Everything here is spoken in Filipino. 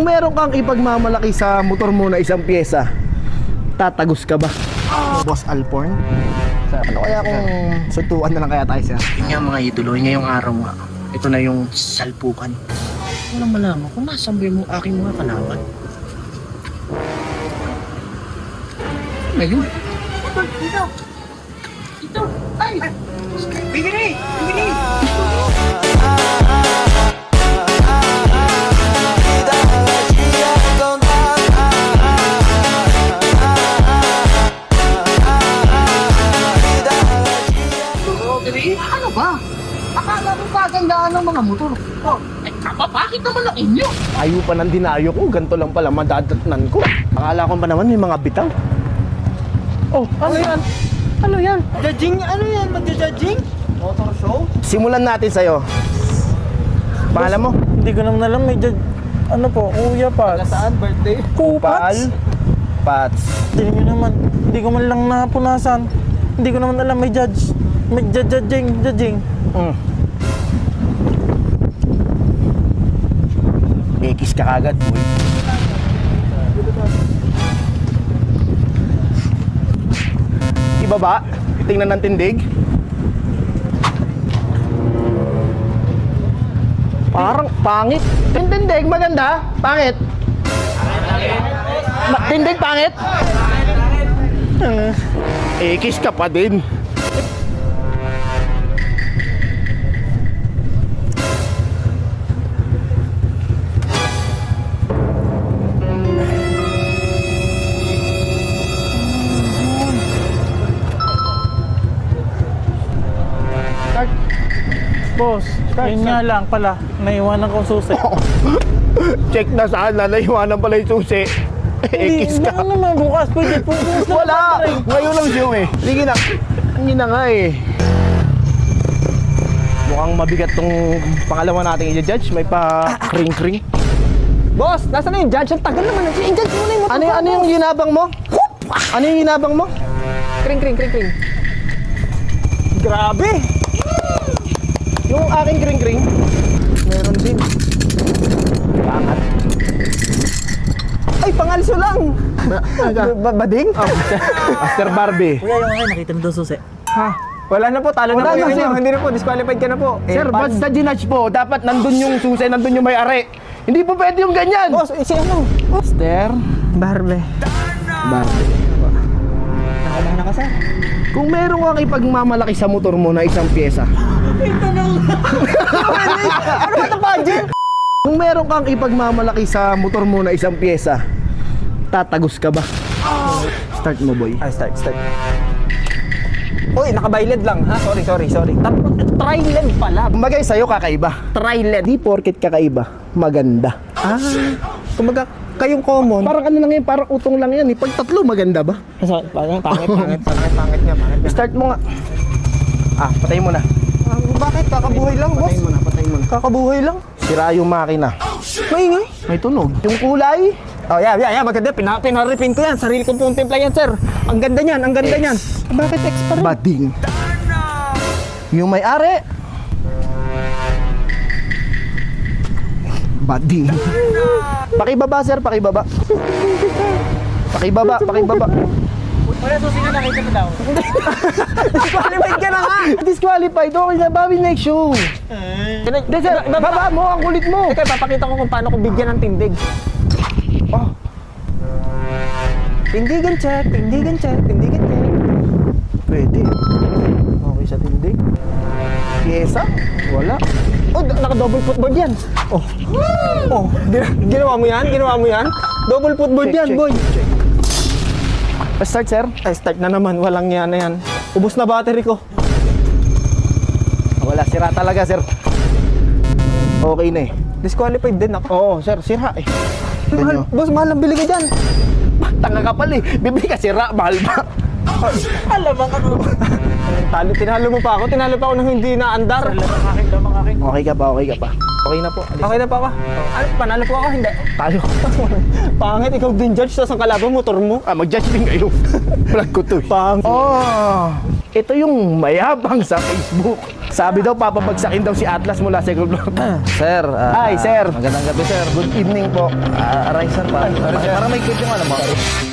Kung meron kang ipagmamalaki sa motor mo na isang pyesa, tatagos ka ba? Boss Alporn? Ano kaya kung suntuan na lang kaya tayo siya? Yun nga mga idolo, ngayong araw nga, ito na yung salpukan. Walang malaman kung nasan ba yung aking mga kalaban. Ngayon? Dito! Dito! Ay! Bigini! Bigini! Ano ba? Akala ko kagandaan ng mga motor. Oh, ay kapapakit naman ang inyo. Ayaw pa ng dinayo ko, ganito lang pala madadatnan ko. Akala ko pa naman may mga bitaw. Oh, ano yan? Ano yan? Judging, ano yan? Magja-judging? Motor show? Simulan natin sa'yo. Pangalan mo? Hindi ko naman alam, may judge. Ano po? Kuya Pats. Saan? Birthday? Pal Pats. Tingnan nyo naman. Hindi ko man lang napunasan. Hindi ko naman alam, may judge. May judging. Ekis ka kagad, boy. Ibaba. Tingnan ng tindig. Parang pangit. Tindig, maganda. Pangit. Tindig, pangit. Ekis ka pa din. Boss, yun nga lang pala. Naiwanan kong susi. Check na sana, naiwanan pala yung susi. Ekis ka. Ano naman bukas? Pwede po. Wala! Ngayon lang siya eh. Sige na. Hindi na nga eh. Mukhang mabigat tong pangalawa nating i-judge. May pa kring-kring. Boss, nasa na yung judge? Ang tagal naman. I-judge mo na yung motor. Ano yung ginabang mo? Ano yung ginabang mo? Kring. Grabe! Yung aking kring-kring, meron din. Pangat. Ay, pangalso lang! Bading? Master Barbie. Kuya, yung akin, nakita mo doon susi. Ha? Wala na po, talo Wala na po. na, sir. Hindi na po, disqualified ka na po. Sir, ba't sa ginudge po? Dapat nandun yung susi, nandun yung may-ari. Hindi po pwede yung ganyan. Boss, si ano? Master Barbie. Barbie. Nakalahan na ka, sir. Kung meron kang ipagmamalaki sa motor mo na isang pyesa, Ano ba ito, budget? kung meron kang ipagmamalaki sa motor mo na isang pyesa, tatagos ka ba? Start mo, boy. Ay, start. Uy, nakabailed lang, ha? Sorry. Tri-led pala. Kumbaga sa'yo kakaiba. Tri-led. Di porket kakaiba, maganda. Kumbaga, kayong common. Parang ano lang yan, parang utong lang yan. Pag tatlo, maganda ba? Pangit niya. Start mo nga. Patay mo na. Bakit? Kakabuhay lang, boss. Patay mo na. Kakabuhay lang. Sira yung makina. Maingay. May tunog. Yung kulay, Oh, yeah. Maganda. Pinaripin ko yan. Sarili kong pong timpla yan, sir. Ang ganda niyan. Bakit X pa rin? bading. Yung may-ari, bading. Pakibaba, sir, pakibaba. Pakibaba. Wala susi na nakita mo daw. Disqualified ka na nga. Disqualified. Okay na, bawi next show. Hindi, sir, baba mo, ang kulit mo. Teka, papakita ko kung paano ko bigyan ng tindig. Oh, Tindigan check. pwede. Okay sa tindig. Pyesa? Wala. Oh, naka-double footboard yan. Oh, ginawa mo yan? Double footboard yan, Check. boy. Start, sir. Ay, start na naman. Walang yan na yan. Ubus na battery ko. Wala, sira talaga, sir. Okay na eh. Disqualified din ako. Oo, sir, sira eh. Ganyo. Boss, mahal ang bili ka dyan. Tanga ka pala eh. Bibili ka sira, mahal ba? Alam mo ano. Tinalo mo pa ako nang hindi naandar. Okay ka pa. Okay na po. Alis. Okay na pa ako. Ano, panalo po ako, hindi. Tayo. Pangit, ikaw din judge sa kalaban motor mo. Mag-judge din kayo. Vlog ko to eh. Pangit. Oh, ito yung mayabang sa Facebook. Sabi daw, papabagsakin daw si Atlas mula second floor. Sir, Hi, sir. Magandang gabi, sir. Good evening po. Aray, sir. Parang may kwento nga naman.